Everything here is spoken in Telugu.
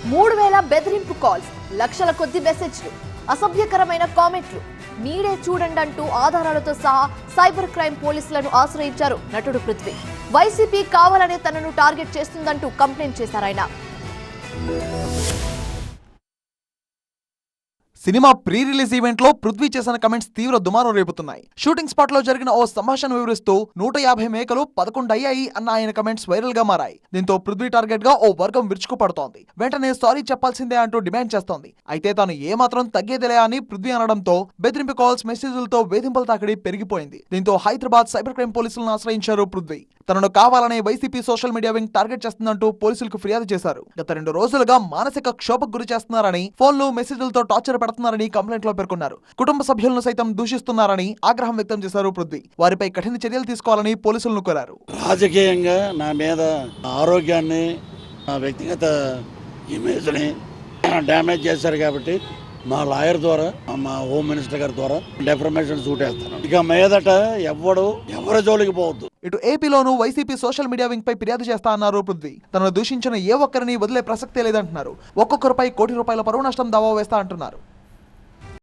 3000 బెదిరింపు కాల్స్, లక్షల కొద్ది మెసేజ్లు, అసభ్యకరమైన కామెంట్లు. మీరే చూడండి అంటూ ఆధారాలతో సహా సైబర్ క్రైమ్ పోలీసులను ఆశ్రయించారు నటుడు పృథ్వీ. వైసీపీ కావాలనే తనను టార్గెట్ చేస్తుందంటూ కంప్లైంట్ చేశారు ఆయన. సినిమా ప్రీ రిలీజ్ ఈవెంట్ లో పృథ్వీ చేసిన కమెంట్స్ తీవ్ర దుమారం రేపుతున్నాయి. షూటింగ్ స్పాట్ లో జరిగిన ఓ సంభాషణ వివరిస్తూ 150 మేకలు 11 అయ్యాయి అన్న ఆయన కమెంట్స్ వైరల్ గా మారాయి. దీంతో పృథ్వీ టార్గెట్ గా ఓ వర్గం విరుచుకుపడుతోంది. వెంటనే సారీ చెప్పాల్సిందే అంటూ డిమాండ్ చేస్తోంది. అయితే తాను ఏమాత్రం తగ్గేదిలే అని పృథ్వీ అనడంతో బెదిరింపు కాల్స్, మెసేజ్లతో వేధింపుల తాకిడి పెరిగిపోయింది. దీంతో హైదరాబాద్ సైబర్ క్రైమ్ పోలీసులను ఆశ్రయించారు పృథ్వీ. తనను కావాలనే YCP social media wing target చేస్తుందంటూ పోలీసులకు ఫిర్యాదు చేశారు. గత 2 రోజులుగా మానసిక క్షోభకు గురి చేస్తున్నారని, ఫోన్లు, మెసేజ్లతో టార్చర్ పెడుతున్నారని కంప్లైంట్ లో పేర్కొన్నారు. కుటుంబ సభ్యులను సైతం దూషిస్తున్నారని ఆగ్రహం వ్యక్తం చేశారు పృథ్వీ. వారిపై కఠిన చర్యలు తీసుకోవాలని పోలీసులను కోరారు. రాజకీయంగా నా మీద ఆరోగ్యాన్ని, నా వ్యక్తిగత ఇమేజ్ని డ్యామేజ్ చేశారు కాబట్టి మా లాయర్ ద్వారా, మా హోమ్ మినిస్టర్ గారి ద్వారా డెఫర్మేషన్ సూట్ వేస్తాను. ఇక మీదట ఎవరి జోలికి పోవద్దు. ఇటు ఏపీలోనూ వైసీపీ సోషల్ మీడియా వింగ్ పై ఫిర్యాదు చేస్తా అన్నారు పృథ్వీ. తనను దూషించిన ఏ ఒక్కరిని వదిలే ప్రసక్తే లేదంటున్నారు. ఒక్కొక్కరిపై ₹1 కోటి పరువు నష్టం దావా వేస్తా అంటున్నారు.